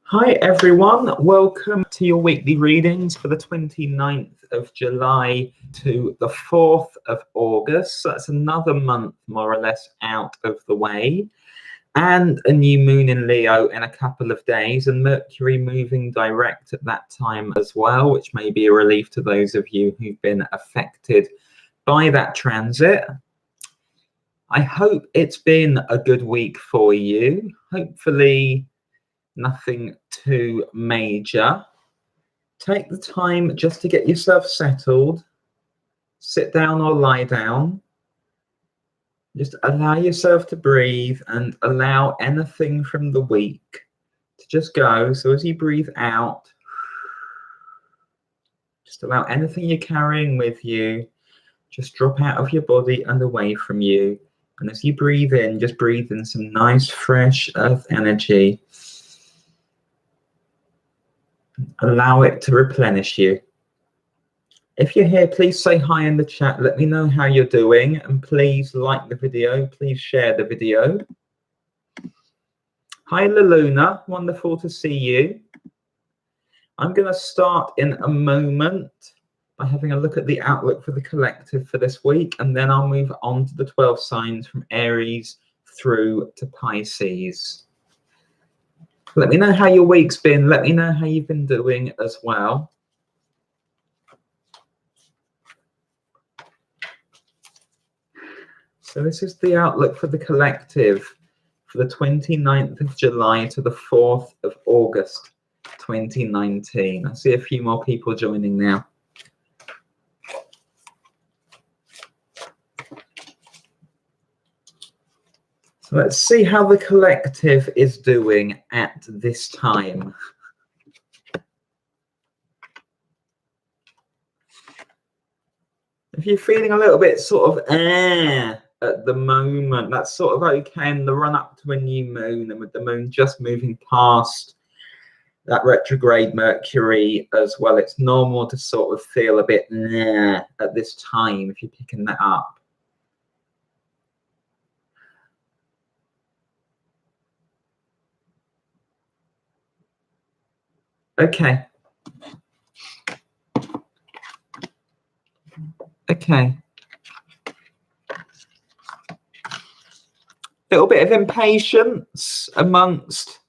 Hi everyone, welcome to your weekly readings for the 29th of July to the 4th of August. So that's another month more or less out of the way, and a new moon in Leo in a couple of days, and Mercury moving direct at that time as well, which may be a relief to those of you who've been affected by that transit. I hope it's been a good week for you. Hopefully nothing too major. Take the time just to get yourself settled. Sit down or lie down. Just allow yourself to breathe and allow anything from the week to just go. So as you breathe out, just allow anything you're carrying with you just drop out of your body and away from you. And as you breathe in, just breathe in some nice fresh earth energy. Allow it to replenish you. If you're here, please say hi in the chat. Let me know how you're doing, and please like the video. Please share the video. Hi, Laluna. Wonderful to see you. I'm going to start in a moment by having a look at the outlook for the collective for this week, and then I'll move on to the 12 signs from Aries through to Pisces. Let me know how your week's been. Let me know how you've been doing as well. So this is the outlook for the collective for the 29th of July to the 4th of August 2019. I see a few more people joining now. So let's see how the collective is doing at this time. If you're feeling a little bit sort of at the moment, that's sort of okay in the run up to a new moon, and with the moon just moving past that retrograde Mercury as well, it's normal to sort of feel a bit at this time if you're picking that up. Okay. Okay. Little bit of impatience amongst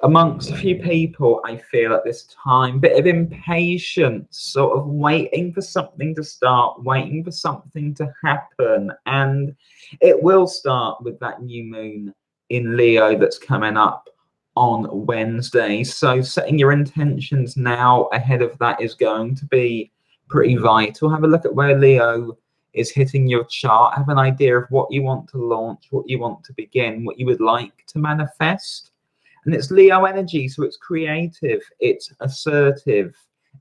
a few people, I feel, at this time. Bit of impatience, sort of waiting for something to start, waiting for something to happen, and it will start with that new moon in Leo that's coming up on Wednesday. So setting your intentions now ahead of that is going to be pretty vital. Have a look at where Leo is hitting your chart. Have an idea of what you want to launch, what you want to begin, what you would like to manifest. And it's Leo energy, so it's creative, it's assertive,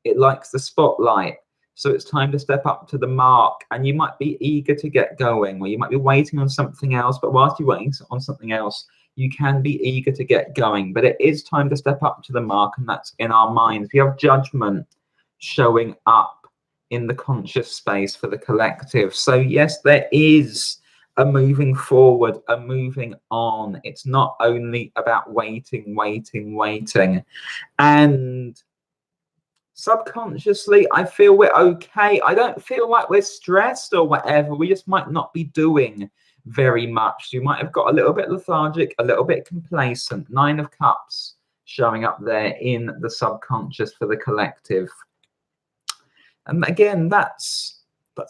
it likes the spotlight. So it's time to step up to the mark, and you might be eager to get going, or you might be waiting on something else, but whilst you're waiting on something else, you can be eager to get going. But it is time to step up to the mark, and that's in our minds. We have judgment showing up in the conscious space for the collective. So yes, there is a moving forward, a moving on. It's not only about waiting. And subconsciously, I feel we're okay. I don't feel like we're stressed or whatever. We just might not be doing very much. You might have got a little bit lethargic, a little bit complacent. 9 of Cups showing up there in the subconscious for the collective. And again, that's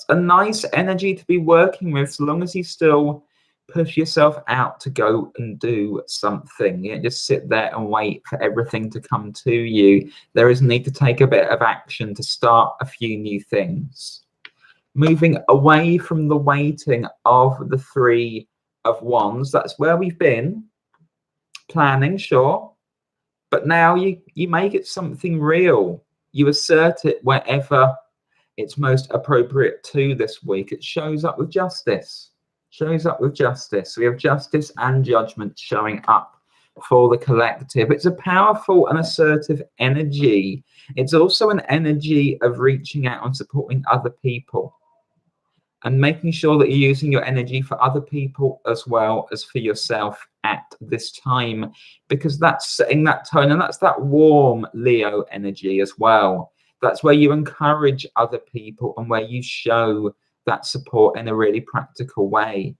a nice energy to be working with, so long as you still push yourself out to go and do something. You don't just sit there and wait for everything to come to you. There is a need to take a bit of action to start a few new things. Moving away from the waiting of the 3 of Wands. That's where we've been planning, sure, but now you make it something real. You assert it wherever it's most appropriate to this week. It shows up with justice. Shows up with justice. We have justice and judgment showing up for the collective. It's a powerful and assertive energy. It's also an energy of reaching out and supporting other people. and making sure that you're using your energy for other people as well as for yourself at this time, because that's setting that tone, and that's that warm Leo energy as well. That's where you encourage other people and where you show that support in a really practical way.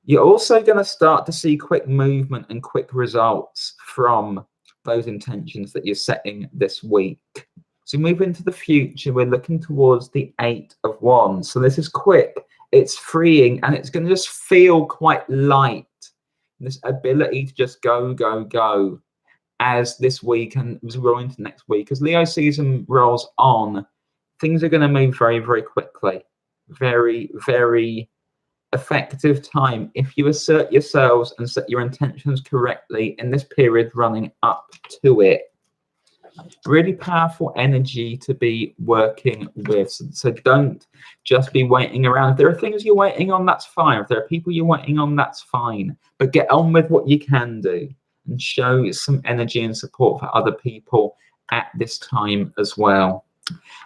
You're also going to start to see quick movement and quick results from those intentions that you're setting this week. So move into the future, we're looking towards the 8 of Wands. So this is quick, it's freeing, and it's going to just feel quite light. This ability to just go, go, go as this week and as we roll into next week. As Leo season rolls on, things are going to move very, very quickly. Very, very effective time if you assert yourselves and set your intentions correctly in this period running up to it. Really powerful energy to be working with. So don't just be waiting around. If there are things you're waiting on, that's fine. If there are people you're waiting on, that's fine. But get on with what you can do and show some energy and support for other people at this time as well.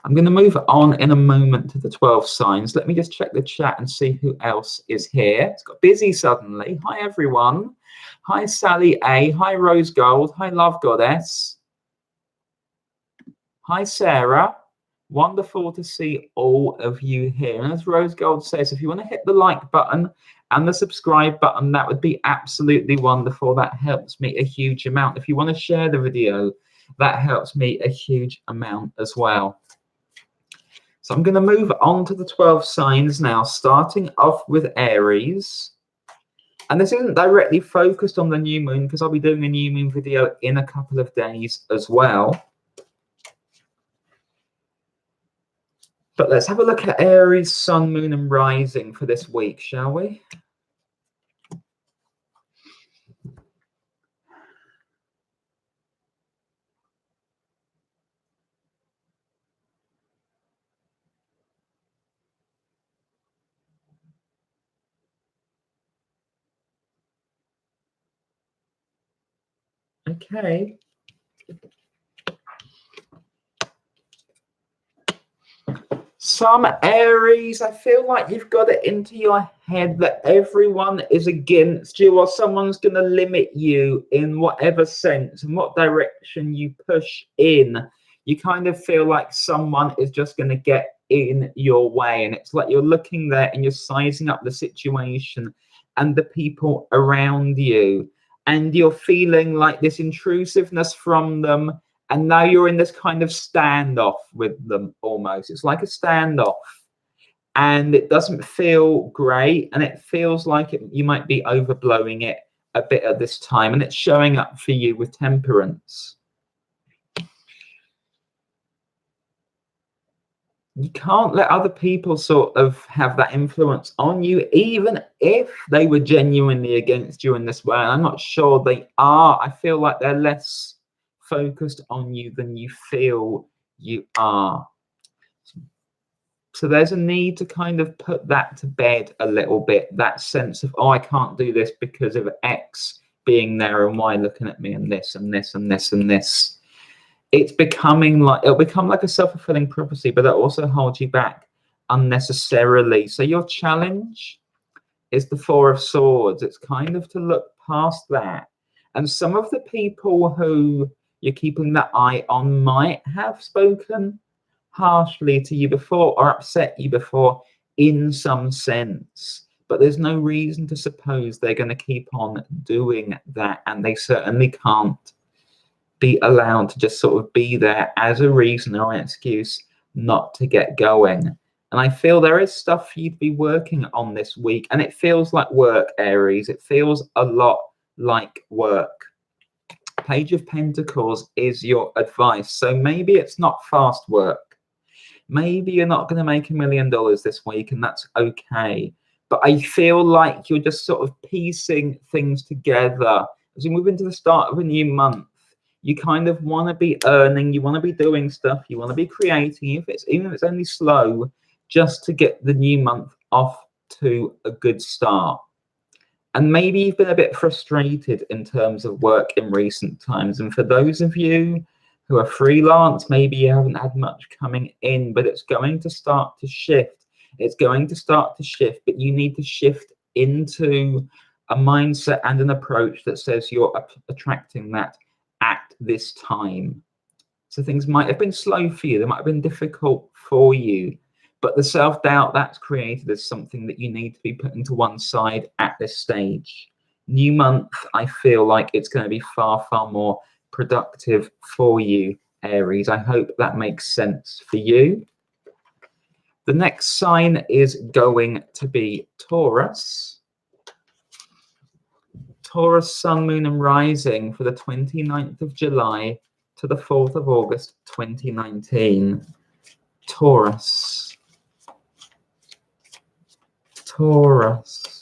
I'm going to move on in a moment to the 12 signs. Let me just check the chat and see who else is here. It's got busy suddenly. Hi, everyone. Hi, Sally A. Hi, Rose Gold. Hi, Love Goddess. Hi, Sarah. Wonderful to see all of you here. And as Rose Gold says, if you want to hit the like button and the subscribe button, that would be absolutely wonderful. That helps me a huge amount. If you want to share the video, that helps me a huge amount as well. So I'm going to move on to the 12 signs now, starting off with Aries. And this isn't directly focused on the new moon because I'll be doing a new moon video in a couple of days as well. But let's have a look at Aries, Sun, Moon, and Rising for this week, shall we? Okay. Some Aries, I feel like you've got it into your head that everyone is against you or someone's going to limit you in whatever sense and what direction you push in. You kind of feel like someone is just going to get in your way. And it's like you're looking there and you're sizing up the situation and the people around you. And you're feeling like this intrusiveness from them. And now you're in this kind of standoff with them almost. It's like a standoff. And it doesn't feel great. And it feels like you might be overblowing it a bit at this time. And it's showing up for you with Temperance. You can't let other people sort of have that influence on you, even if they were genuinely against you in this way. And I'm not sure they are. I feel like they're less focused on you than you feel you are. So there's a need to kind of put that to bed a little bit, that sense of, oh, I can't do this because of X being there and Y looking at me and this and this and this and this. It's becoming like, it'll become like a self-fulfilling prophecy, but that also holds you back unnecessarily. So your challenge is the Four of Swords. It's kind of to look past that. And some of the people who you're keeping that eye on might have spoken harshly to you before or upset you before in some sense. But there's no reason to suppose they're going to keep on doing that. And they certainly can't be allowed to just sort of be there as a reason or an excuse not to get going. And I feel there is stuff for you to be working on this week. And it feels like work, Aries. It feels a lot like work. Page of Pentacles is your advice. So maybe it's not fast work. Maybe you're not going to make $1 million this week, and that's okay. But I feel like you're just sort of piecing things together. As we move into the start of a new month, you kind of want to be earning, you want to be doing stuff, you want to be creating, even if it's only slow, just to get the new month off to a good start. And maybe you've been a bit frustrated in terms of work in recent times. And for those of you who are freelance, maybe you haven't had much coming in, but it's going to start to shift. It's going to start to shift, but you need to shift into a mindset and an approach that says you're attracting that at this time. So things might have been slow for you, they might have been difficult for you, but the self-doubt that's created is something that you need to be putting to one side at this stage. New month, I feel like it's going to be far, far more productive for you, Aries. I hope that makes sense for you. The next sign is going to be Taurus. Taurus, sun, moon, and rising for the 29th of July to the 4th of August 2019. Taurus. Taurus.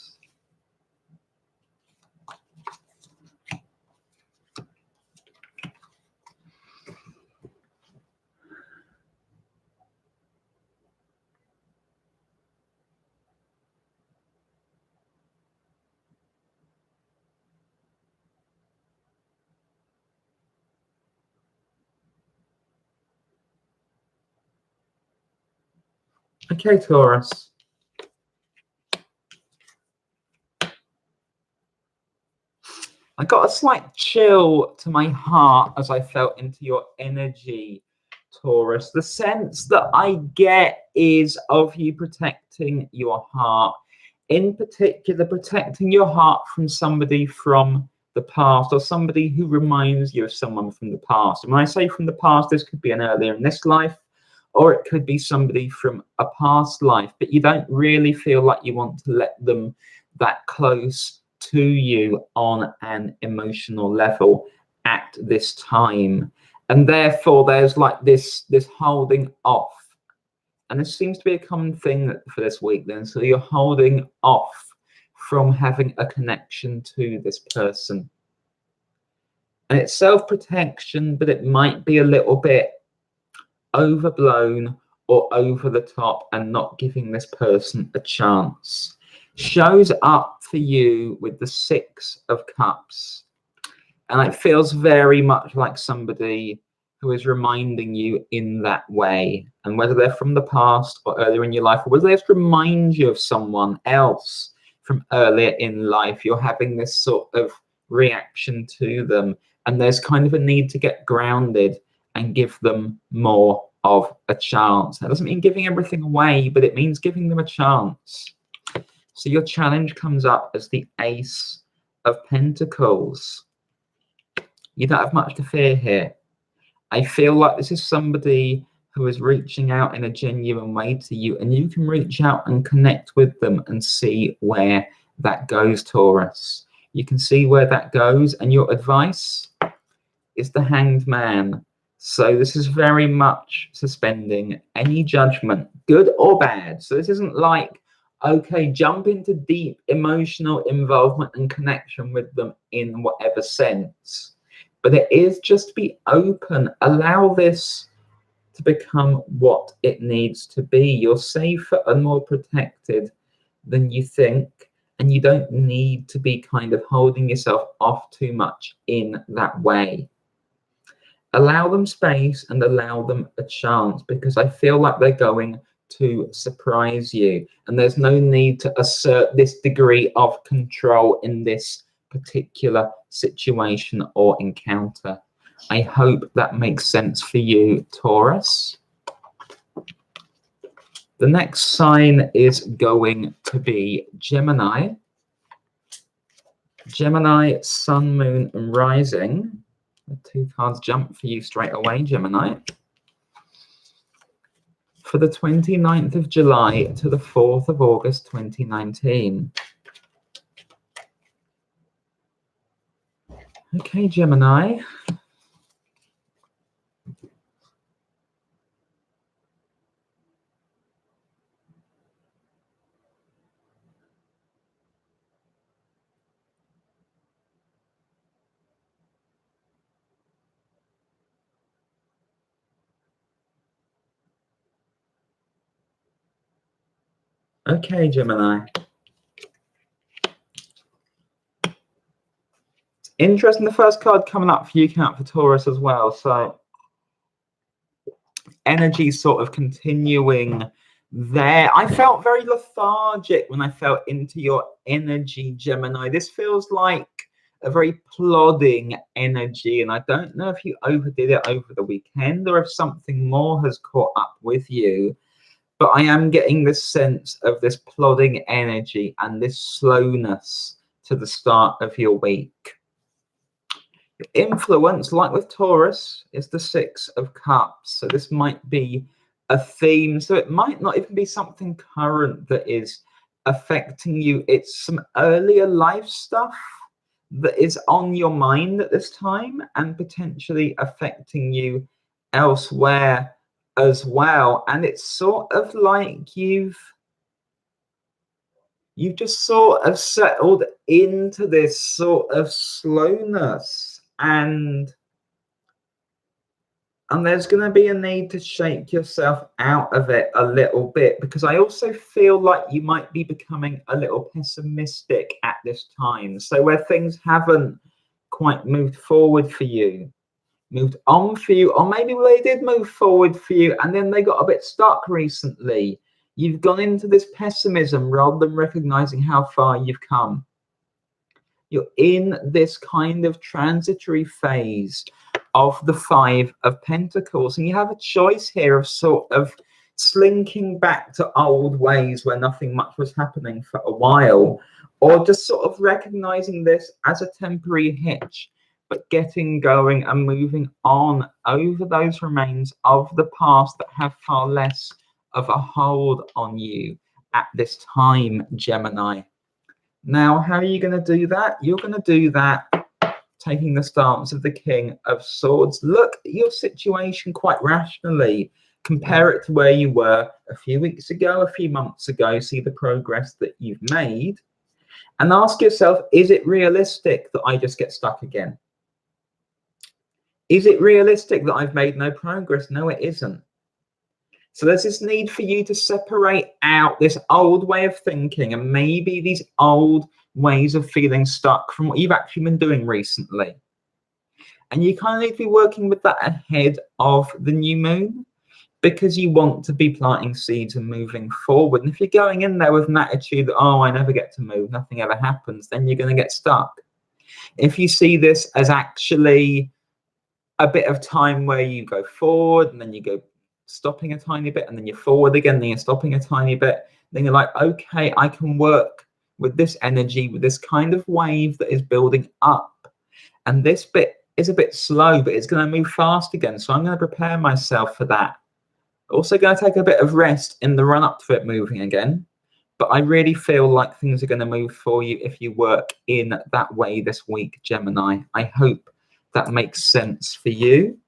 Okay, Taurus. I got a slight chill to my heart as I felt into your energy, Taurus. The sense that I get is of you protecting your heart. In particular, protecting your heart from somebody from the past, or somebody who reminds you of someone from the past. And when I say from the past, this could be an earlier in this life, or it could be somebody from a past life, but you don't really feel like you want to let them that close to you on an emotional level at this time. And therefore there's like this holding off. And this seems to be a common thing for this week then. So you're holding off from having a connection to this person. And it's self-protection, but it might be a little bit overblown or over the top and not giving this person a chance. Shows up for you with the 6 of Cups. And it feels very much like somebody who is reminding you in that way. And whether they're from the past or earlier in your life, or whether they just remind you of someone else from earlier in life, you're having this sort of reaction to them. And there's kind of a need to get grounded and give them more of a chance. That doesn't mean giving everything away, but it means giving them a chance. So your challenge comes up as the Ace of Pentacles. You don't have much to fear here. I feel like this is somebody who is reaching out in a genuine way to you, and you can reach out and connect with them and see where that goes, Taurus. You can see where that goes, and your advice is the Hanged Man. So this is very much suspending any judgment, good or bad. So this isn't like, okay, jump into deep emotional involvement and connection with them in whatever sense. But it is just be open. Allow this to become what it needs to be. You're safer and more protected than you think. And you don't need to be kind of holding yourself off too much in that way. Allow them space and allow them a chance, because I feel like they're going to surprise you. And there's no need to assert this degree of control in this particular situation or encounter. I hope that makes sense for you, Taurus. The next sign is going to be Gemini. Gemini, sun, moon, and rising. The 2 cards jump for you straight away, Gemini. For the 29th of July to the 4th of August 2019. Okay, Gemini. Okay, Gemini. Interesting, the first card coming up for you came out for Taurus as well. So energy sort of continuing there. I felt very lethargic when I felt into your energy, Gemini. This feels like a very plodding energy, and I don't know if you overdid it over the weekend or if something more has caught up with you, but I am getting this sense of this plodding energy and this slowness to the start of your week. Your influence, like with Taurus, is the Six of Cups, so this might be a theme, so it might not even be something current that is affecting you. It's some earlier life stuff that is on your mind at this time and potentially affecting you elsewhere as well. And it's sort of like you've just sort of settled into this sort of slowness, and there's going to be a need to shake yourself out of it a little bit, because I also feel like you might be becoming a little pessimistic at this time. So where things haven't quite moved forward for you, moved on for you, or maybe they did move forward for you and then they got a bit stuck recently, you've gone into this pessimism rather than recognizing how far you've come. You're in this kind of transitory phase of the Five of Pentacles, and you have a choice here of sort of slinking back to old ways where nothing much was happening for a while, or just sort of recognizing this as a temporary hitch, but getting going and moving on over those remains of the past that have far less of a hold on you at this time, Gemini. Now, how are you going to do that? You're going to do that taking the stance of the King of Swords. Look at your situation quite rationally. Compare it to where you were a few weeks ago, a few months ago. See the progress that you've made. And ask yourself, is it realistic that I just get stuck again? Is it realistic that I've made no progress? No, it isn't. So there's this need for you to separate out this old way of thinking and maybe these old ways of feeling stuck from what you've actually been doing recently. And you kind of need to be working with that ahead of the new moon, because you want to be planting seeds and moving forward. And if you're going in there with an attitude that, oh, I never get to move, nothing ever happens, then you're going to get stuck. If you see this as actually a bit of time where you go forward and then you go stopping a tiny bit and then you're forward again, then you're stopping a tiny bit, then you're like, okay, I can work with this energy, with this kind of wave that is building up, and this bit is a bit slow, but it's going to move fast again, so I'm going to prepare myself for that. Also going to take a bit of rest in the run up to it moving again, but I really feel like things are going to move for you if you work in that way this week, Gemini. I hope that makes sense for you.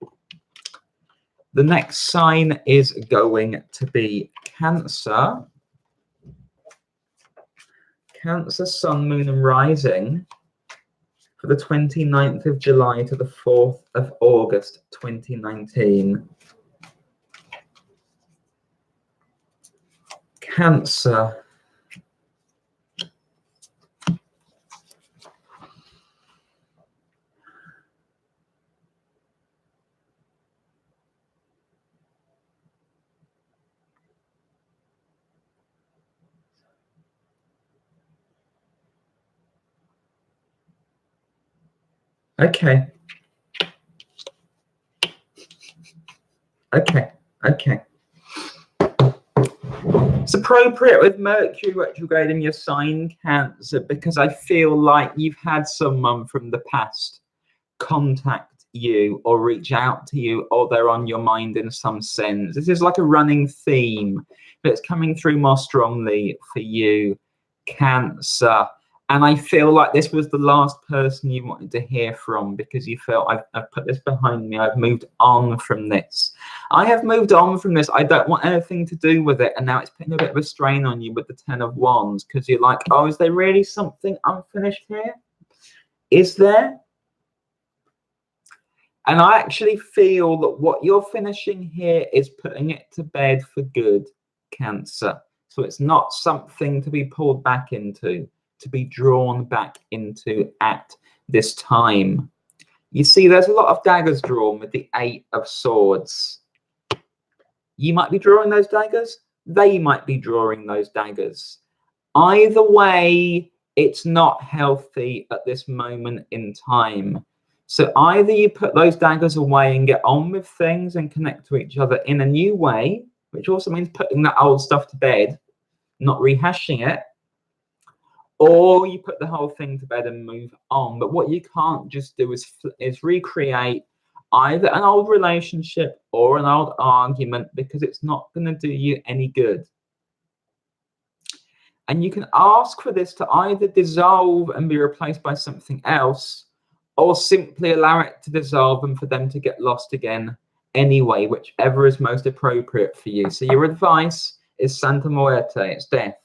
The next sign is going to be Cancer. Cancer, Sun, Moon, and Rising for the 29th of July to the 4th of August 2019. Cancer. Okay. It's appropriate with Mercury retrograde in your sign, Cancer, because I feel like you've had someone from the past contact you or reach out to you, or they're on your mind in some sense. This is like a running theme, but it's coming through more strongly for you, Cancer. And I feel like this was the last person you wanted to hear from, because you felt, I've put this behind me, I've moved on from this. I have moved on from this. I don't want anything to do with it. And now it's putting a bit of a strain on you with the Ten of Wands, because you're like, oh, is there really something unfinished here? Is there? And I actually feel that what you're finishing here is putting it to bed for good, Cancer. So it's not something to be pulled back into, to be drawn back into at this time. You see, there's a lot of daggers drawn with the Eight of Swords. You might be drawing those daggers. they might be drawing those daggers. Either way, it's not healthy at this moment in time. So either you put those daggers away and get on with things and connect to each other in a new way, which also means putting that old stuff to bed, not rehashing it, or you put the whole thing to bed and move on. But what you can't just do is recreate either an old relationship or an old argument, because it's not going to do you any good. And you can ask for this to either dissolve and be replaced by something else, or simply allow it to dissolve and for them to get lost again anyway, whichever is most appropriate for you. So your advice is Santa Muerte, it's death.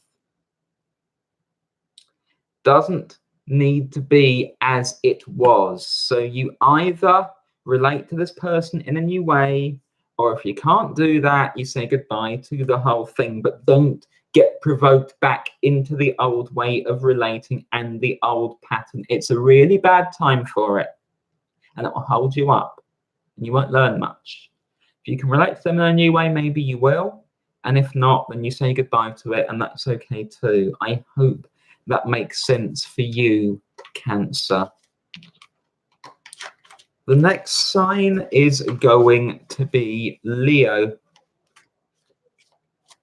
Doesn't need to be as it was. So you either relate to this person in a new way, or if you can't do that, you say goodbye to the whole thing, but don't get provoked back into the old way of relating and the old pattern. It's a really bad time for it, and it will hold you up and you won't learn much. If you can relate to them in a new way, maybe you will, and if not, then you say goodbye to it, and that's okay too. I hope that makes sense for you, Cancer. The next sign is going to be Leo.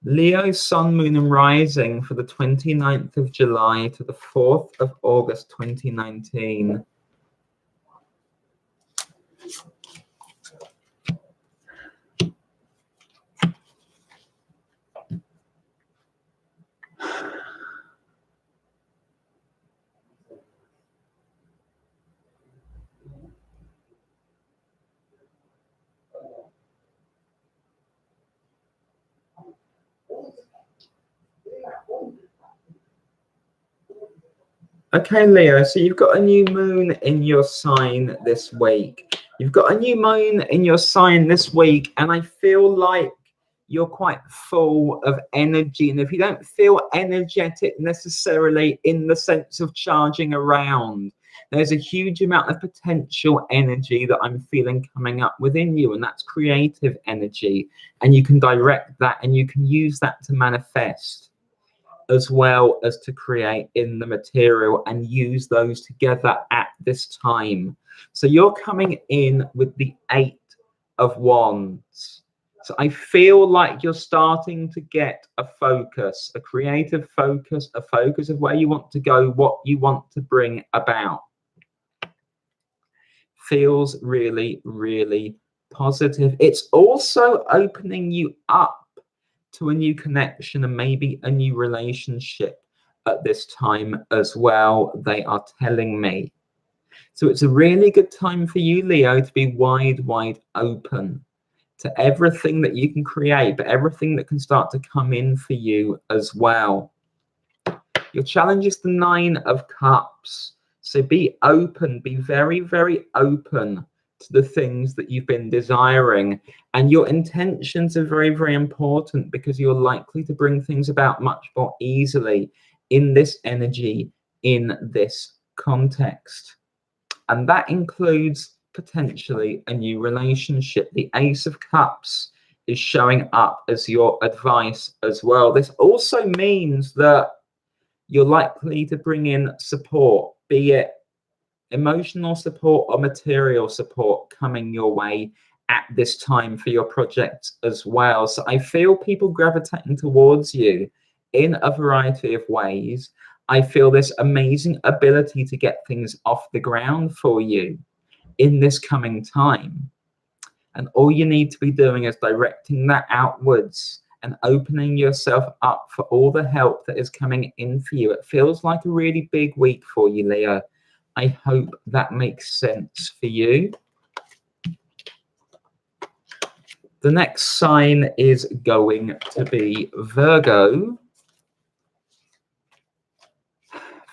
Leo, Sun, Moon, and Rising for the 29th of July to the 4th of August 2019. Okay, Leo, so you've got a new moon in your sign this week. You've got a new moon in your sign this week, and I feel like you're quite full of energy. And if you don't feel energetic necessarily in the sense of charging around, there's a huge amount of potential energy that I'm feeling coming up within you, and that's creative energy. And you can direct that and you can use that to manifest, as well as to create in the material, and use those together at this time. So you're coming in with the 8 of Wands. So I feel like you're starting to get a focus, a creative focus, a focus of where you want to go, what you want to bring about. Feels really, really positive. It's also opening you up to a new connection and maybe a new relationship at this time as well, they are telling me. So it's a really good time for you, Leo, to be wide open to everything that you can create, but everything that can start to come in for you as well. Your challenge is the 9 of Cups. So be open, be very, very open to the things that you've been desiring, and your intentions are very, very important, because you're likely to bring things about much more easily in this energy, in this context, and that includes potentially a new relationship. The Ace of Cups is showing up as your advice as well. This also means that you're likely to bring in support, be it emotional support or material support, coming your way at this time for your project as well. So I feel people gravitating towards you in a variety of ways. I feel this amazing ability to get things off the ground for you in this coming time. And all you need to be doing is directing that outwards and opening yourself up for all the help that is coming in for you. It feels like a really big week for you, Leo. I hope that makes sense for you. The next sign is going to be Virgo.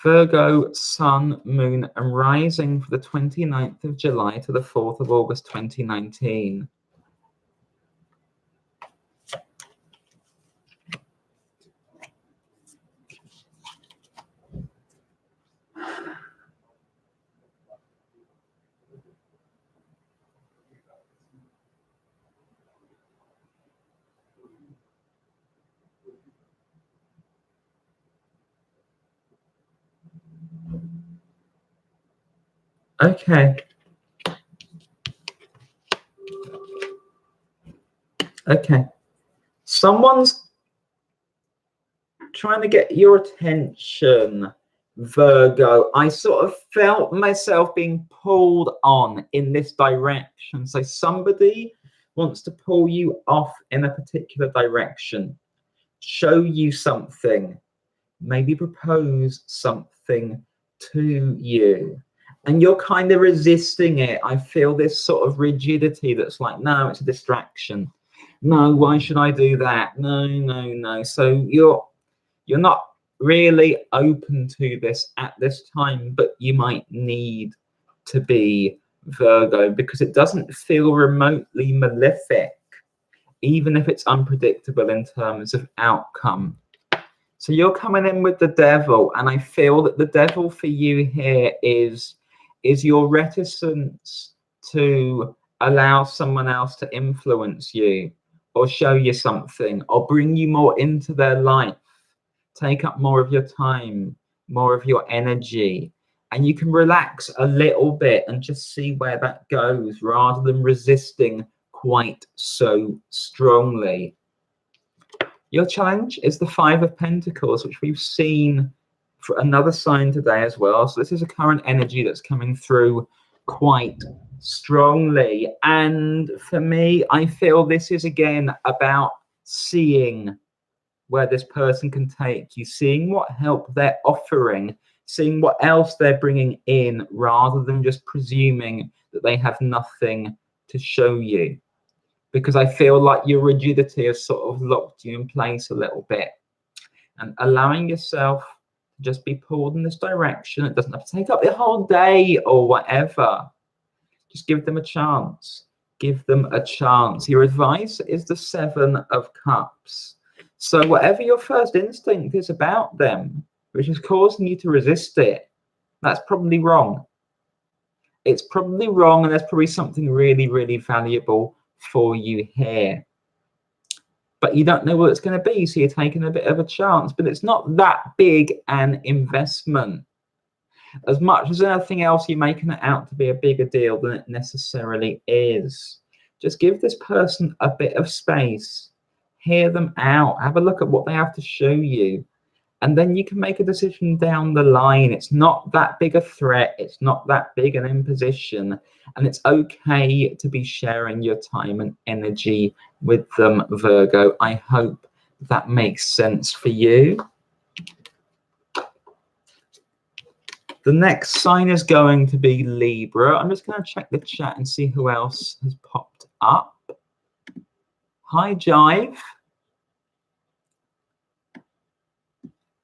Virgo, Sun, Moon, and Rising for the 29th of July to the 4th of August 2019. Okay. Okay. Someone's trying to get your attention, Virgo. I sort of felt myself being pulled on in this direction. So somebody wants to pull you off in a particular direction, show you something, maybe propose something to you. And you're kind of resisting it. I feel this sort of rigidity that's like, no, it's a distraction. No, why should I do that? No, no, no. So you're not really open to this at this time, but you might need to be, Virgo, because it doesn't feel remotely malefic, even if it's unpredictable in terms of outcome. So you're coming in with the devil, and I feel that the devil for you here is your reticence to allow someone else to influence you or show you something or bring you more into their life, take up more of your time, more of your energy, and you can relax a little bit and just see where that goes rather than resisting quite so strongly. Your challenge is the Five of Pentacles, which we've seen for another sign today as well. So this is a current energy that's coming through quite strongly. And for me, I feel this is again about seeing where this person can take you, seeing what help they're offering, seeing what else they're bringing in, rather than just presuming that they have nothing to show you. Because I feel like your rigidity has sort of locked you in place a little bit, and allowing yourself to just be pulled in this direction. It doesn't have to take up the whole day or whatever. Just give them a chance. Give them a chance. Your advice is the Seven of Cups. So whatever your first instinct is about them, which is causing you to resist it, that's probably wrong. It's probably wrong, and there's probably something really, really valuable for you here. But you don't know what it's going to be, so you're taking a bit of a chance. But it's not that big an investment. As much as anything else, you're making it out to be a bigger deal than it necessarily is. Just give this person a bit of space. Hear them out. Have a look at what they have to show you. And then you can make a decision down the line. It's not that big a threat. It's not that big an imposition. And it's okay to be sharing your time and energy with them, Virgo. I hope that makes sense for you. The next sign is going to be Libra. I'm just going to check the chat and see who else has popped up. Hi, Jive.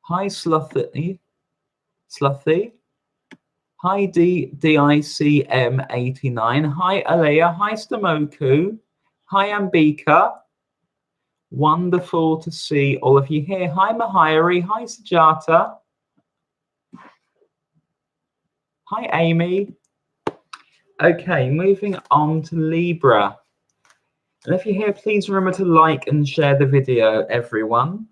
Hi, Sluthy. Hi, DICM89. Hi, Alea. Hi, Stamoku. Hi, Ambika. Wonderful to see all of you here. Hi, Mahiri. Hi, Sujata. Hi, Amy. Okay, moving on to Libra. And if you're here, please remember to like and share the video, everyone.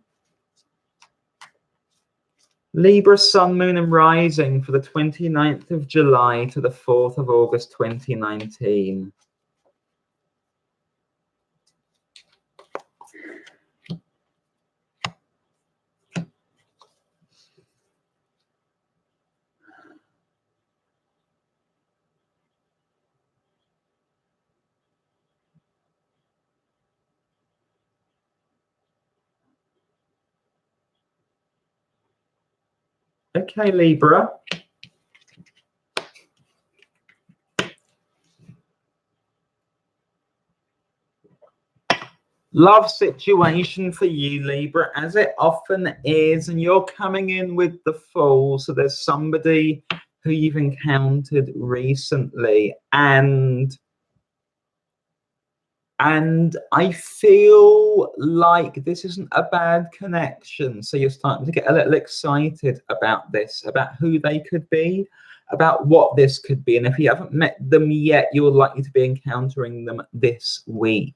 Libra, Sun, Moon and Rising for the 29th of July to the 4th of August 2019. Okay, Libra. Love situation for you, Libra, as it often is, and you're coming in with the Fool. So there's somebody who you've encountered recently, and I feel like this isn't a bad connection. So you're starting to get a little excited about this, about who they could be, about what this could be. And if you haven't met them yet, you're likely to be encountering them this week.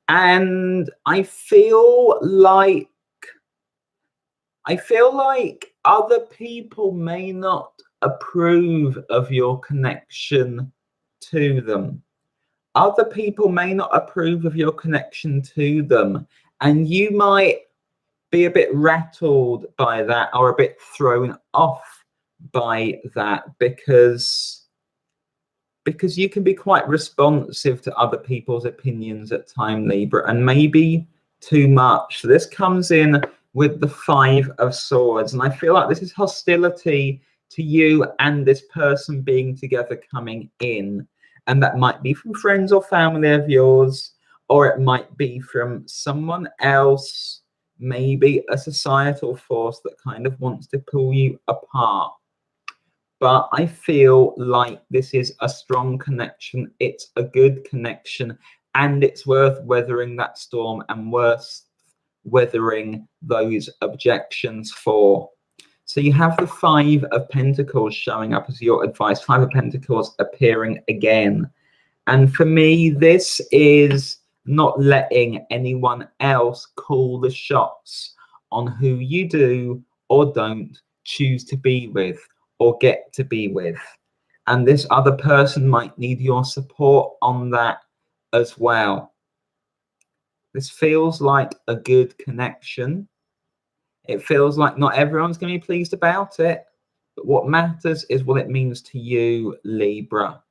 And I feel like other people may not approve of your connection to them. Other people may not approve of your connection to them, and you might be a bit rattled by that or a bit thrown off by that, because you can be quite responsive to other people's opinions at time, Libra, and maybe too much. So this comes in with the 5 of Swords, and I feel like this is hostility to you and this person being together coming in, and that might be from friends or family of yours, or it might be from someone else, maybe a societal force that kind of wants to pull you apart. But I feel like this is a strong connection. It's a good connection, and it's worth weathering that storm and worth weathering those objections for. So you have the 5 of Pentacles showing up as your advice, 5 of Pentacles appearing again. And for me, this is not letting anyone else call the shots on who you do or don't choose to be with or get to be with. And this other person might need your support on that as well. This feels like a good connection. It feels like not everyone's going to be pleased about it, but what matters is what it means to you, Libra.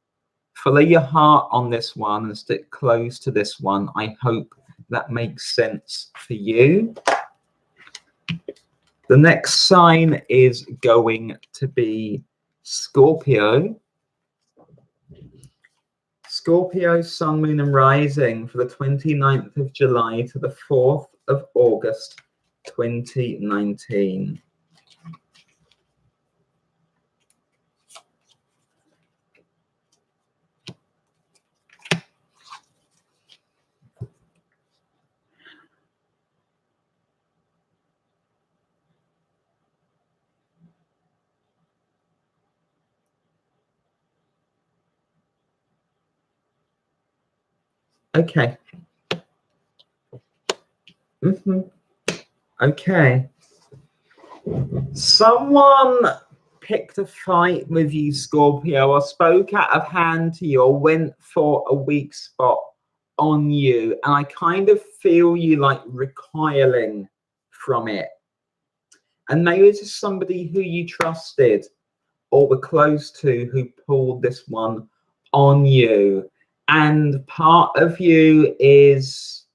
Follow your heart on this one and stick close to this one. I hope that makes sense for you. The next sign is going to be Scorpio. Scorpio, Sun, Moon and Rising for the 29th of July to the 4th of August 2019. Okay. Okay. Someone picked a fight with you, Scorpio, or spoke out of hand to you, or went for a weak spot on you, and I kind of feel you like recoiling from it. And maybe this is somebody who you trusted or were close to who pulled this one on you, and part of you is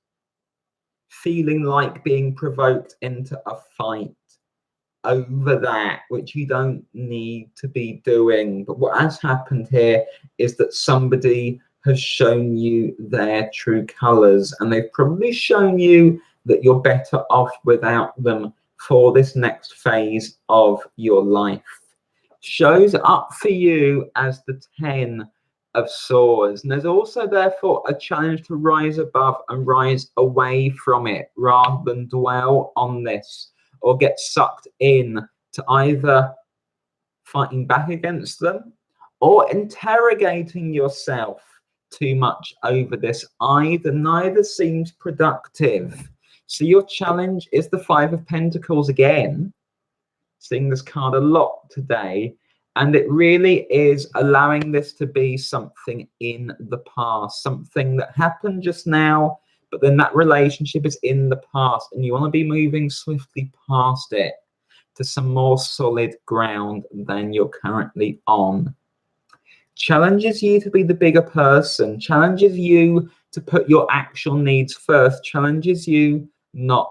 feeling like being provoked into a fight over that, which you don't need to be doing. But what has happened here is that somebody has shown you their true colors, and they've probably shown you that you're better off without them for this next phase of your life. Shows up for you as the 10 of Swords, and there's also therefore a challenge to rise above and rise away from it rather than dwell on this or get sucked in to either fighting back against them or interrogating yourself too much over this. Neither seems productive. So your challenge is the 5 of Pentacles again, seeing this card a lot today, and it really is allowing this to be something in the past, something that happened just now, but then that relationship is in the past, and you want to be moving swiftly past it to some more solid ground than you're currently on. Challenges you to be the bigger person, challenges you to put your actual needs first, challenges you not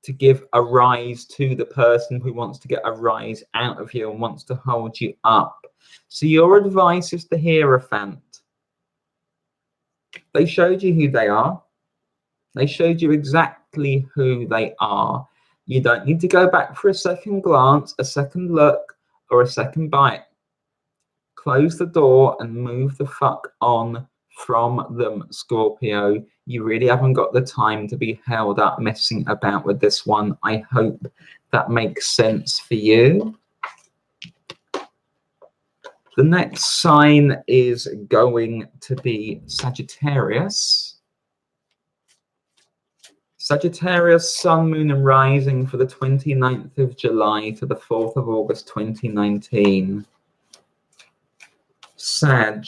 to give a rise to the person who wants to get a rise out of you and wants to hold you up. So your advice is the Hierophant. They showed you who they are. They showed you exactly who they are. You don't need to go back for a second glance, a second look, or a second bite. Close the door and move the fuck on from them, Scorpio. You really haven't got the time to be held up messing about with this one. I hope that makes sense for you. The next sign is going to be Sagittarius. Sagittarius, Sun, Moon and Rising for the 29th of July to the 4th of August 2019. Sag.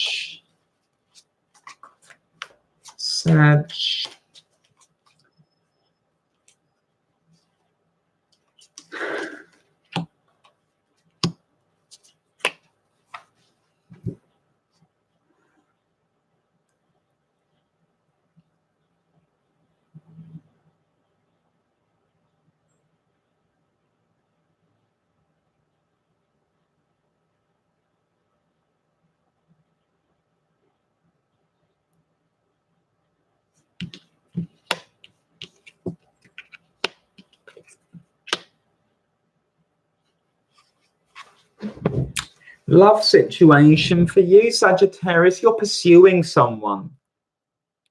Love situation for you, Sagittarius. You're pursuing someone.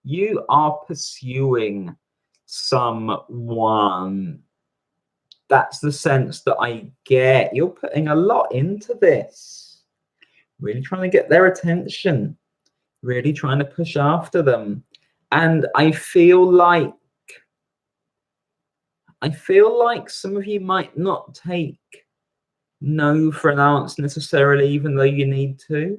You are pursuing someone. That's the sense that I get. You're putting a lot into this. Really trying to get their attention. Really trying to push after them. And I feel like some of you might not take no for an answer necessarily, even though you need to.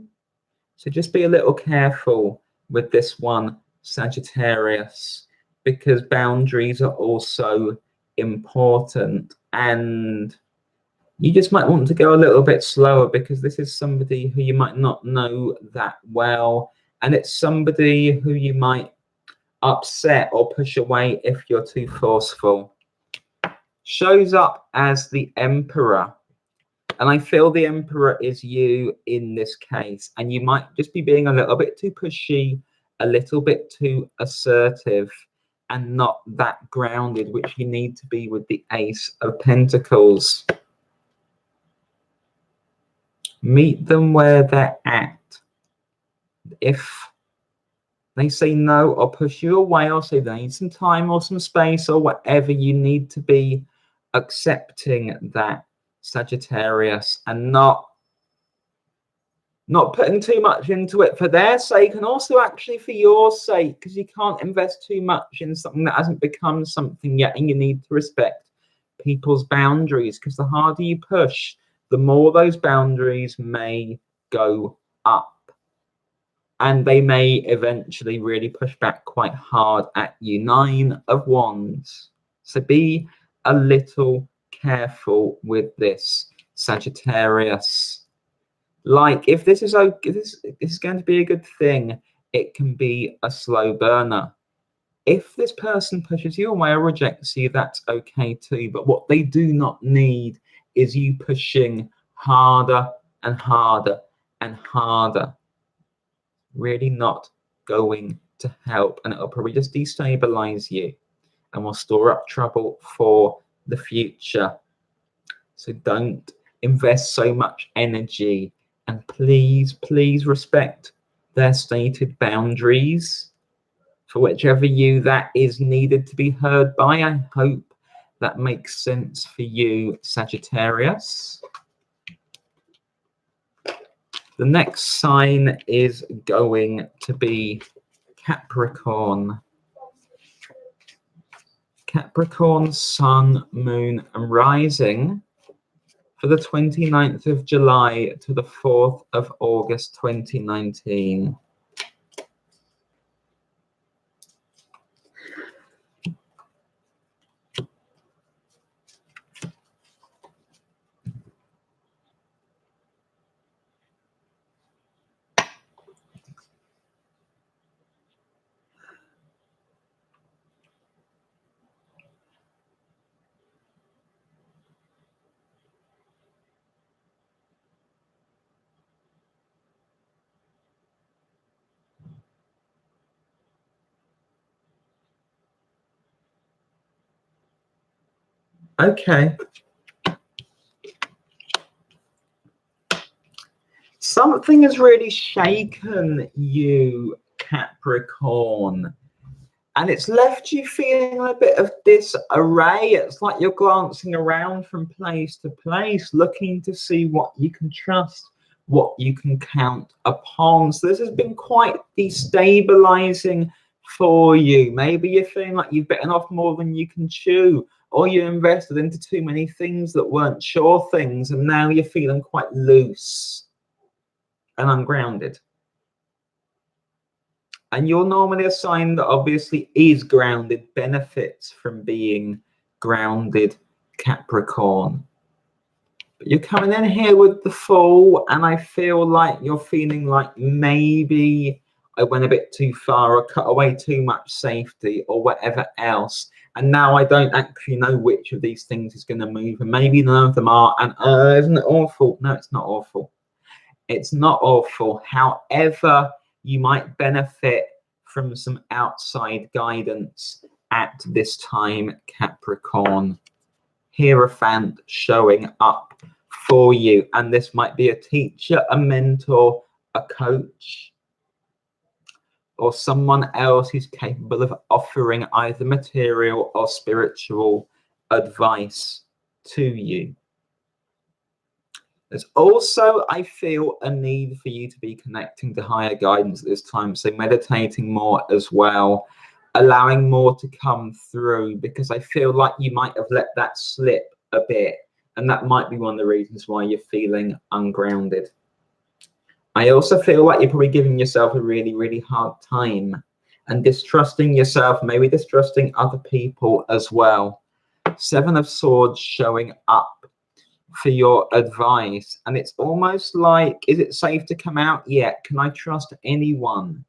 So just be a little careful with this one, Sagittarius, because boundaries are also important, and you just might want to go a little bit slower, because this is somebody who you might not know that well, and it's somebody who you might upset or push away if you're too forceful. Shows up as the Emperor. And I feel the Emperor is you in this case. And you might just be being a little bit too pushy, a little bit too assertive, and not that grounded, which you need to be with the Ace of Pentacles. Meet them where they're at. If they say no or push you away or say they need some time or some space or whatever, you need to be accepting that, Sagittarius, and not putting too much into it for their sake, and also actually for your sake, because you can't invest too much in something that hasn't become something yet, and you need to respect people's boundaries, because the harder you push, the more those boundaries may go up, and they may eventually really push back quite hard at you. 9 of Wands. So be a little careful with this, Sagittarius. Like, if this is okay, this is going to be a good thing, it can be a slow burner. If this person pushes you away or rejects you, that's okay too. But what they do not need is you pushing harder and harder and harder. Really not going to help, and it'll probably just destabilize you and will store up trouble for the future. So don't invest so much energy, and please respect their stated boundaries for whichever you that is needed to be heard by. I hope that makes sense for you, Sagittarius. The next sign is going to be Capricorn. Capricorn, Sun, Moon and Rising for the 29th of July to the 4th of August 2019. Okay. Something has really shaken you, Capricorn, and it's left you feeling a bit of disarray. It's like you're glancing around from place to place, looking to see what you can trust, what you can count upon. So this has been quite destabilizing for you. Maybe you're feeling like you've bitten off more than you can chew, or you invested into too many things that weren't sure things, and now you're feeling quite loose and ungrounded. And you're normally a sign that obviously is grounded, benefits from being grounded, Capricorn. But you're coming in here with the Fool, and I feel like you're feeling like maybe I went a bit too far or cut away too much safety or whatever else. And now I don't actually know which of these things is going to move, and maybe none of them are. And isn't it awful? No, it's not awful. It's not awful. However, you might benefit from some outside guidance at this time, Capricorn. Hierophant showing up for you, and this might be a teacher, a mentor, a coach, or someone else who's capable of offering either material or spiritual advice to you. There's also, I feel, a need for you to be connecting to higher guidance at this time, so meditating more as well, allowing more to come through, because I feel like you might have let that slip a bit, and that might be one of the reasons why you're feeling ungrounded. I also feel like you're probably giving yourself a really, really hard time and distrusting yourself, maybe distrusting other people as well. Seven of Swords showing up for your advice, and it's almost like, is it safe to come out yet? Can I trust anyone?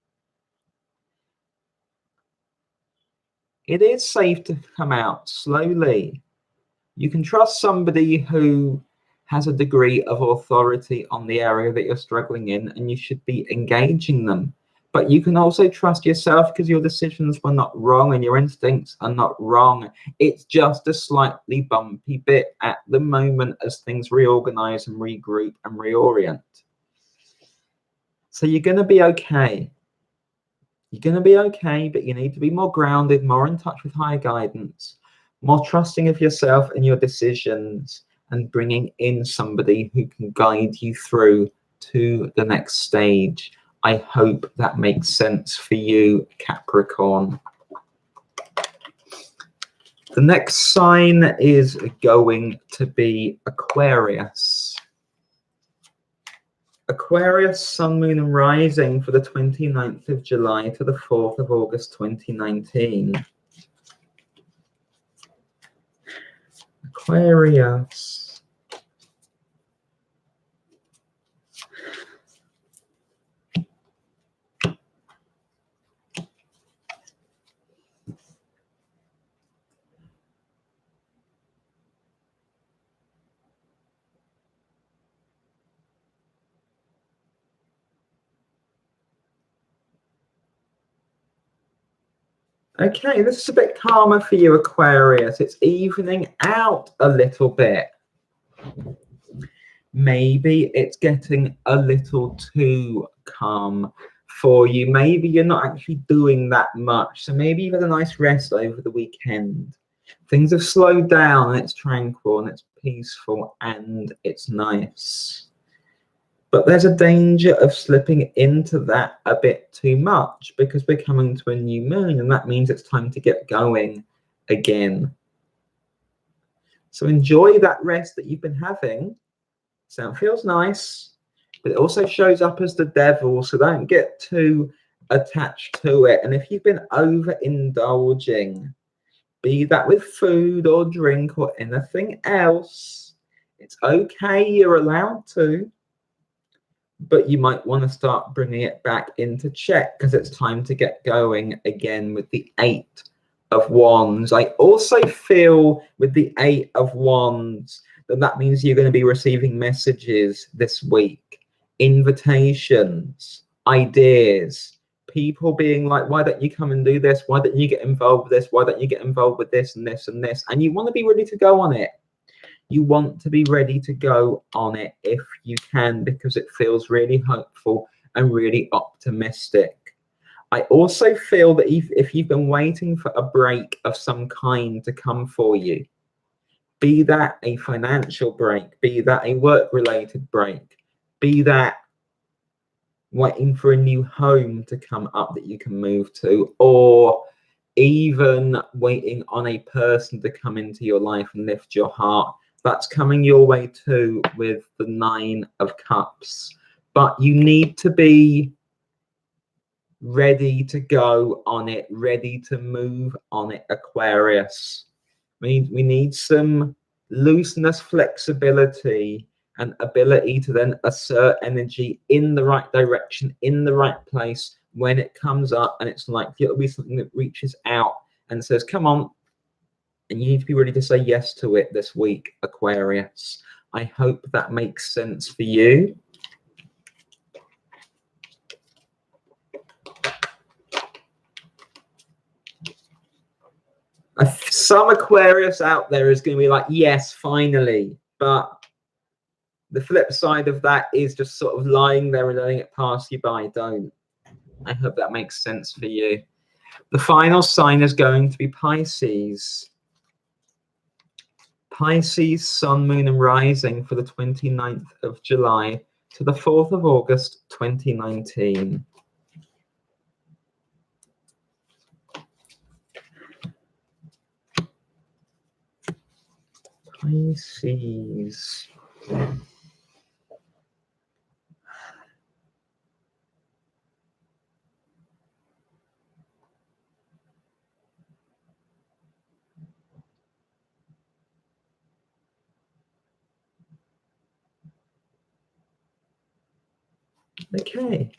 It is safe to come out slowly. You can trust somebody who has a degree of authority on the area that you're struggling in, and you should be engaging them. But you can also trust yourself, because your decisions were not wrong and your instincts are not wrong. It's just a slightly bumpy bit at the moment as things reorganize and regroup and reorient. So you're going to be okay. You're going to be okay, but you need to be more grounded, more in touch with higher guidance, more trusting of yourself and your decisions, and bringing in somebody who can guide you through to the next stage. I hope that makes sense for you, Capricorn. The next sign is going to be Aquarius. Aquarius, Sun, Moon and Rising for the 29th of July to the 4th of August 2019. Aquarius. Okay, this is a bit calmer for you, Aquarius. It's evening out a little bit. Maybe it's getting a little too calm for you. Maybe you're not actually doing that much. So maybe you've had a nice rest over the weekend. Things have slowed down and it's tranquil and it's peaceful and it's nice. But there's a danger of slipping into that a bit too much, because we're coming to a new moon, and that means it's time to get going again. So enjoy that rest that you've been having. So it feels nice, but it also shows up as the devil, so don't get too attached to it. And if you've been overindulging, be that with food or drink or anything else, it's okay, you're allowed to. But you might want to start bringing it back into check, because it's time to get going again with the 8 of Wands. I also feel with the 8 of Wands that means you're going to be receiving messages this week, invitations, ideas, people being like, why don't you come and do this? Why don't you get involved with this? Why don't you get involved with this and this and this? And you want to be ready to go on it. You want to be ready to go on it if you can, because it feels really hopeful and really optimistic. I also feel that if you've been waiting for a break of some kind to come for you, be that a financial break, be that a work-related break, be that waiting for a new home to come up that you can move to, or even waiting on a person to come into your life and lift your heart. That's coming your way too with the 9 of Cups. But you need to be ready to go on it, ready to move on it, Aquarius. We need some looseness, flexibility, and ability to then assert energy in the right direction, in the right place when it comes up. And it's like it'll be something that reaches out and says, come on. And you need to be ready to say yes to it this week, Aquarius. I hope that makes sense for you. Some Aquarius out there is going to be like, yes, finally. But the flip side of that is just sort of lying there and letting it pass you by. Don't. I hope that makes sense for you. The final sign is going to be Pisces. Pisces, Sun, Moon, and Rising for the 29th of July to the 4th of August, 2019. Pisces. Okay.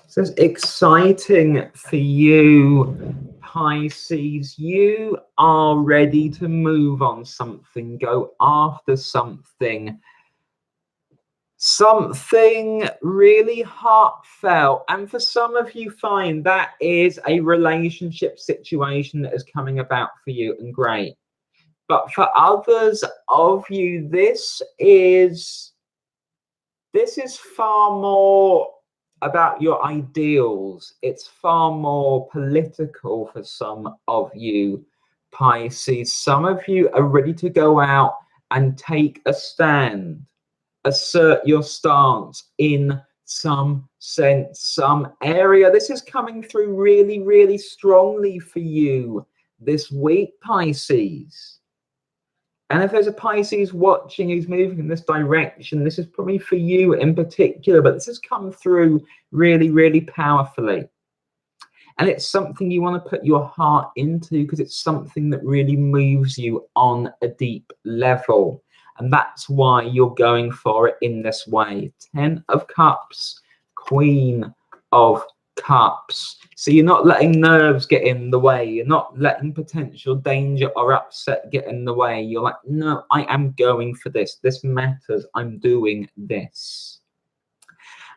So it's exciting for you, Pisces. You are ready to move on something, go after something. Something really heartfelt. And for some of you, fine, that is a relationship situation that is coming about for you, and great. But for others of you, this is far more about your ideals. It's far more political for some of you, Pisces. Some of you are ready to go out and take a stand, assert your stance in some sense, some area. This is coming through really, really strongly for you this week, Pisces. And if there's a Pisces watching who's moving in this direction, this is probably for you in particular, but this has come through really, really powerfully. And it's something you want to put your heart into because it's something that really moves you on a deep level. And that's why you're going for it in this way. 10 of Cups, Queen of Cups. So you're not letting nerves get in the way. You're not letting potential danger or upset get in the way. You're like, no, I am going for this. This matters. I'm doing this.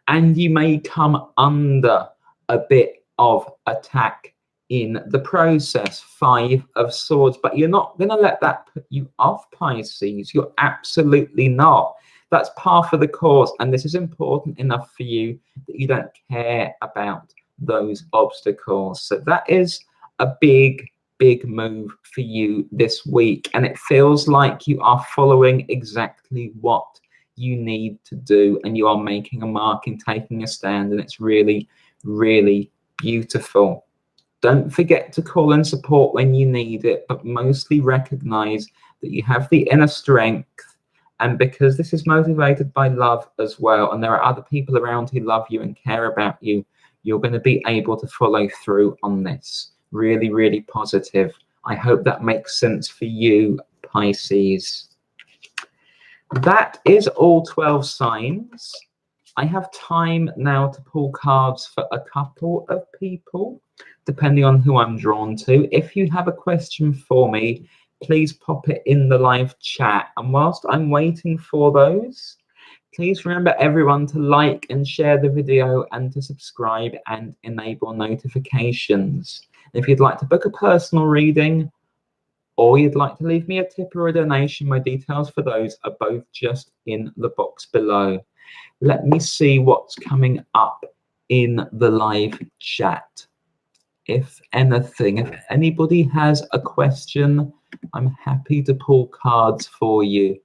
And you may come under a bit of attack in the process. 5 of Swords. But you're not going to let that put you off, Pisces. You're absolutely not. That's par for the course. And this is important enough for you that you don't care about those obstacles. So that is a big, big move for you this week. And it feels like you are following exactly what you need to do. And you are making a mark and taking a stand. And it's really, really beautiful. Don't forget to call and support when you need it, but mostly recognize that you have the inner strength. And because this is motivated by love as well, and there are other people around who love you and care about you, you're going to be able to follow through on this. Really, really positive. I hope that makes sense for you, Pisces. That is all 12 signs. I have time now to pull cards for a couple of people, depending on who I'm drawn to. If you have a question for me, please pop it in the live chat. And whilst I'm waiting for those, please remember everyone to like and share the video and to subscribe and enable notifications. If you'd like to book a personal reading or you'd like to leave me a tip or a donation, my details for those are both just in the box below. Let me see what's coming up in the live chat. If anything, if anybody has a question, I'm happy to pull cards for you.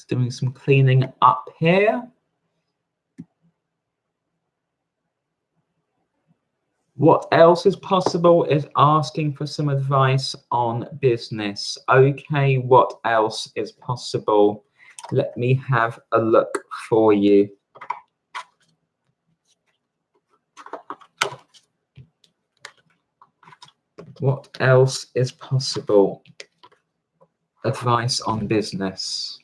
doing some cleaning up here. What else is possible is asking for some advice on business. Okay, what else is possible? Let me have a look for you. What else is possible? Advice on business.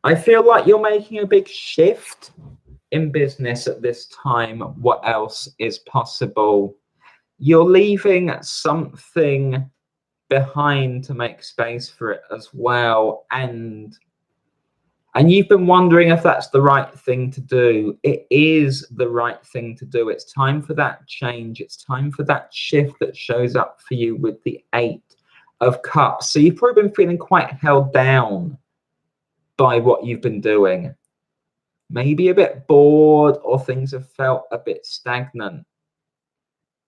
I feel like you're making a big shift in business at this time. What else is possible? You're leaving something behind to make space for it as well, and you've been wondering if that's the right thing to do. It is the right thing to do. It's time for that change. It's time for that shift that shows up for you with the 8 of Cups. So you've probably been feeling quite held down by what you've been doing. Maybe a bit bored, or things have felt a bit stagnant.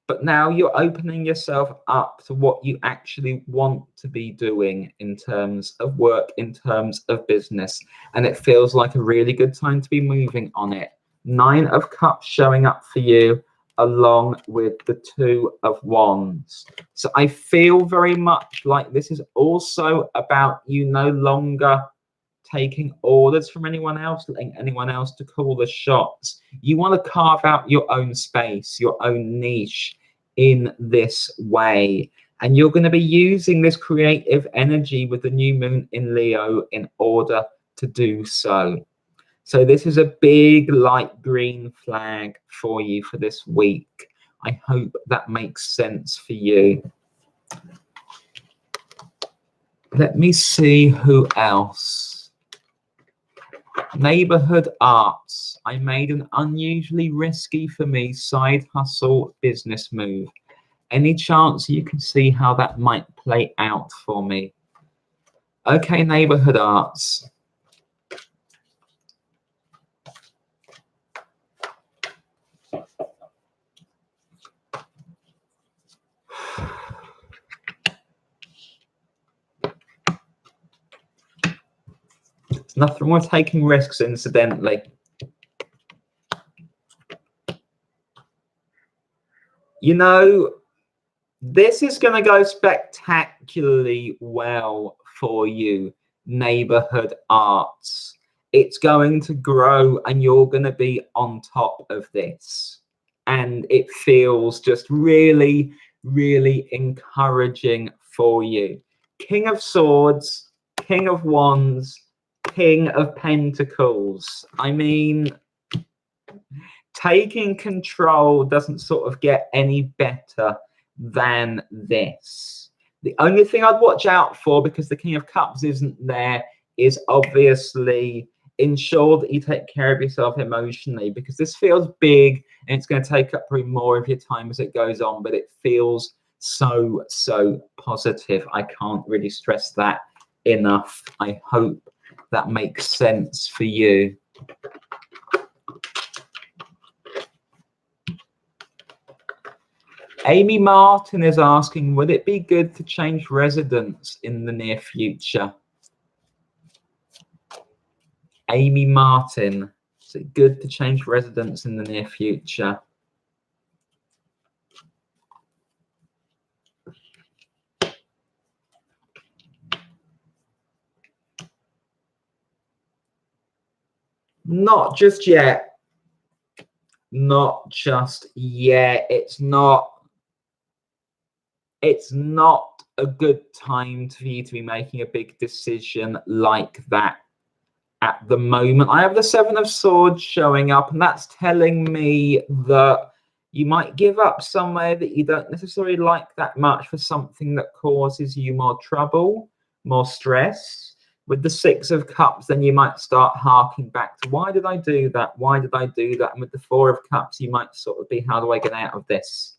But now you're opening yourself up to what you actually want to be doing in terms of work, in terms of business. And it feels like a really good time to be moving on it. 9 of Cups showing up for you, along with the 2 of Wands. So I feel very much like this is also about you no longer taking orders from anyone else, letting anyone else to call the shots. You want to carve out your own space, your own niche in this way. And you're going to be using this creative energy with the new moon in Leo in order to do so. So this is a big light green flag for you for this week. I hope that makes sense for you. Let me see who else. Neighborhood arts. I made an unusually risky for me side hustle business move. Any chance you can see how that might play out for me? Okay, neighborhood arts. There's nothing wrong with taking risks, incidentally. You know, this is going to go spectacularly well for you, neighborhood arts. It's going to grow and you're going to be on top of this. And it feels just really, really encouraging for you. King of Swords, King of Wands, King of Pentacles. I mean, taking control doesn't sort of get any better than this. The only thing I'd watch out for, because the King of Cups isn't there, is obviously ensure that you take care of yourself emotionally, because this feels big and it's going to take up probably more of your time as it goes on, but it feels so positive. I can't really stress that enough. I hope that makes sense for you. Amy Martin is asking, would it be good to change residence in the near future? Amy Martin, is it good to change residence in the near future? Not just yet. Not just yet. It's not a good time for you to be making a big decision like that at the moment. I have the 7 of Swords showing up, and that's telling me that you might give up somewhere that you don't necessarily like that much for something that causes you more trouble, more stress. With the 6 of Cups, then you might start harking back to, why did I do that? Why did I do that? And with the 4 of Cups, you might sort of be, how do I get out of this?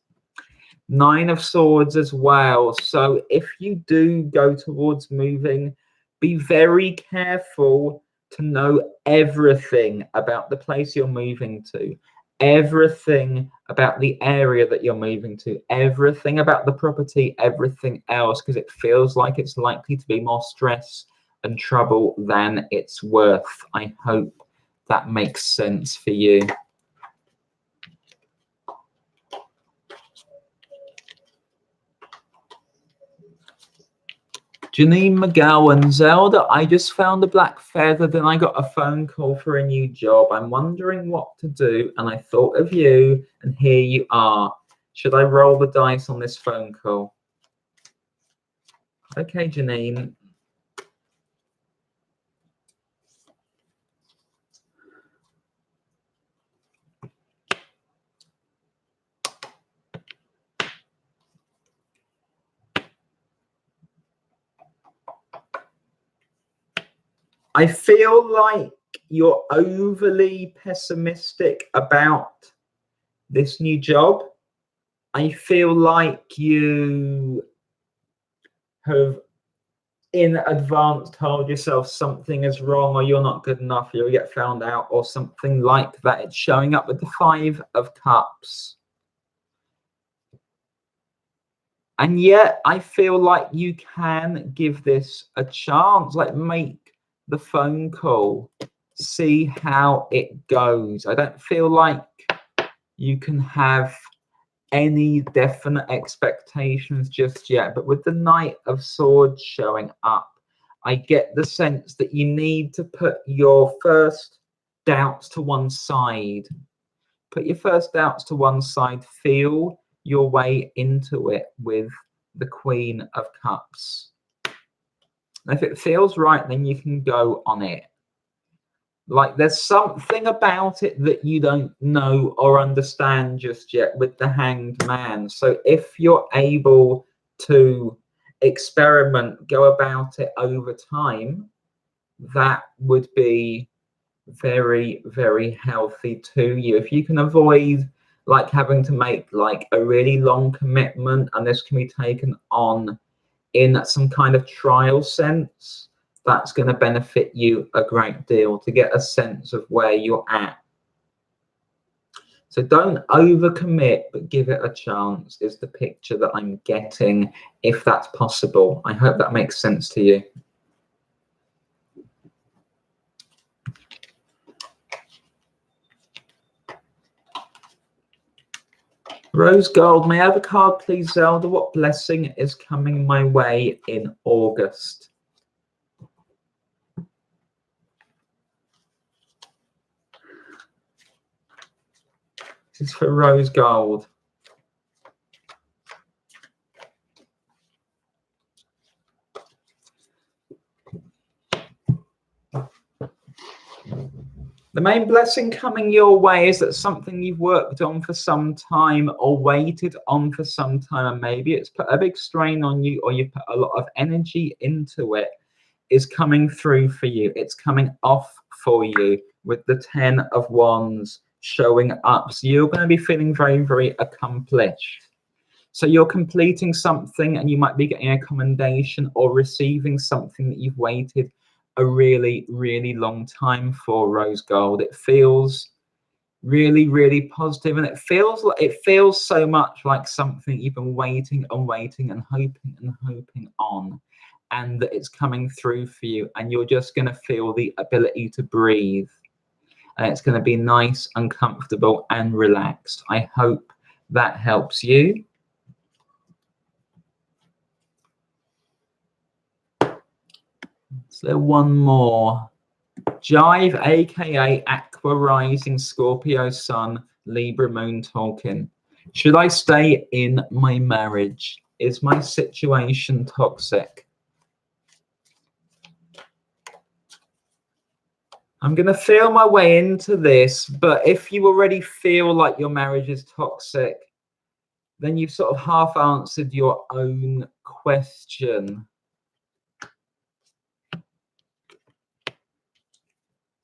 Nine of Swords as well. So if you do go towards moving, be very careful to know everything about the place you're moving to, everything about the area that you're moving to, everything about the property, everything else, because it feels like it's likely to be more stress and trouble than it's worth. I hope that makes sense for you. Janine McGowan, Zelda, I just found a black feather, then I got a phone call for a new job. I'm wondering what to do, and I thought of you, and here you are. Should I roll the dice on this phone call? Okay, Janine. I feel like you're overly pessimistic about this new job. I feel like you have in advance told yourself something is wrong, or you're not good enough, you'll get found out, or something like that. It's showing up with the Five of Cups. And yet I feel like you can give this a chance, like make the phone call, see how it goes. I don't feel like you can have any definite expectations just yet, but with the Knight of Swords showing up, I get the sense that you need to put your first doubts to one side. Put your first doubts to one side, feel your way into it with the Queen of Cups. And if it feels right, then you can go on it. Like there's something about it that you don't know or understand just yet with the Hanged Man. So if you're able to experiment, go about it over time, that would be very, very healthy to you. If you can avoid like having to make like a really long commitment, and this can be taken on in some kind of trial sense, that's going to benefit you a great deal to get a sense of where you're at. So don't overcommit, but give it a chance is the picture that I'm getting, if that's possible. I hope that makes sense to you. Rose Gold, may I have a card, please, Zelda? What blessing is coming my way in August? This is for Rose Gold. The main blessing coming your way is that something you've worked on for some time or waited on for some time, and maybe it's put a big strain on you, or you've put a lot of energy into it, is coming through for you. It's coming off for you with the 10 of Wands showing up. So you're going to be feeling very, very accomplished. So you're completing something, and you might be getting a commendation or receiving something that you've waited a really, really long time for, Rose Gold. It feels really, really positive, and it feels so much like something you've been waiting and waiting and hoping on, and that it's coming through for you, and you're just going to feel the ability to breathe, and it's going to be nice and comfortable and relaxed. I hope that helps you. So one more. Jive, aka Aqua Rising, Scorpio Sun, Libra Moon talking. Should I stay in my marriage? Is my situation toxic? I'm going to feel my way into this, but if you already feel like your marriage is toxic, then you've sort of half answered your own question.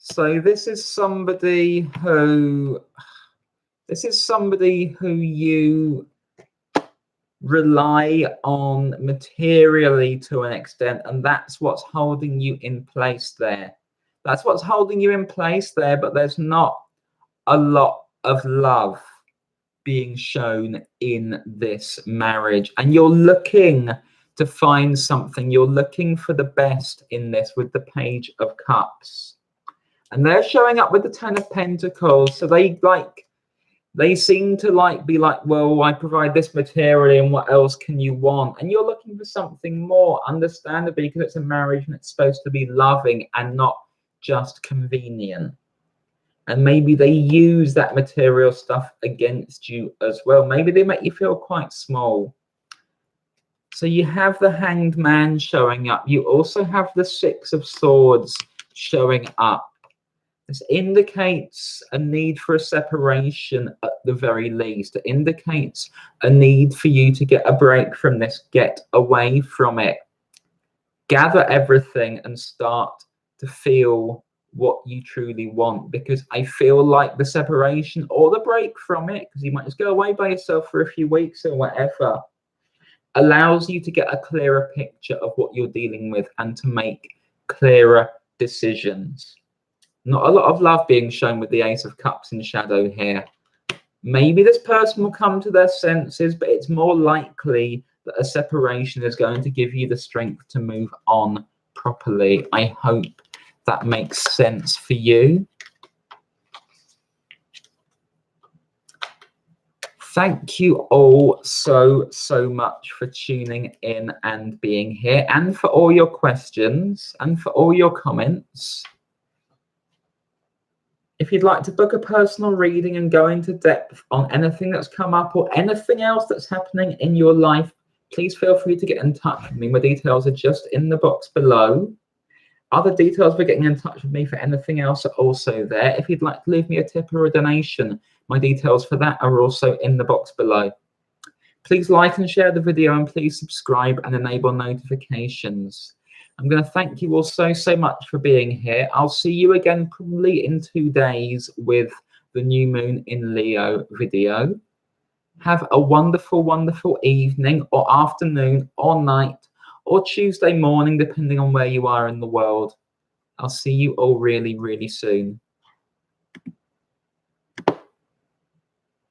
So this is somebody who you rely on materially to an extent, and that's what's holding you in place there. That's what's holding you in place there, but there's not a lot of love being shown in this marriage, and you're looking to find something. You're looking for the best in this with the Page of Cups, and they're showing up with the Ten of Pentacles. So they seem to be like, well, I provide this material, and what else can you want? And you're looking for something more, understandably, because it's a marriage and it's supposed to be loving and not just convenient. And maybe they use that material stuff against you as well. Maybe they make you feel quite small. So you have the Hanged Man showing up. You also have the Six of Swords showing up. This indicates a need for a separation at the very least. It indicates a need for you to get a break from this, get away from it, gather everything and start to feel what you truly want. Because I feel like the separation or the break from it, because you might just go away by yourself for a few weeks or whatever, allows you to get a clearer picture of what you're dealing with and to make clearer decisions. Not a lot of love being shown with the Ace of Cups in shadow here. Maybe this person will come to their senses, but it's more likely that a separation is going to give you the strength to move on properly. I hope that makes sense for you. Thank you all so much for tuning in and being here, and for all your questions and for all your comments. If you'd like to book a personal reading and go into depth on anything that's come up or anything else that's happening in your life, please feel free to get in touch with me. My details are just in the box below. Other details for getting in touch with me for anything else are also there. If you'd like to leave me a tip or a donation, my details for that are also in the box below. Please like and share the video, and please subscribe and enable notifications. I'm going to thank you all so much for being here. I'll see you again probably in 2 days with the new moon in Leo video. Have a wonderful evening or afternoon or night or Tuesday morning, depending on where you are in the world. I'll see you all really soon.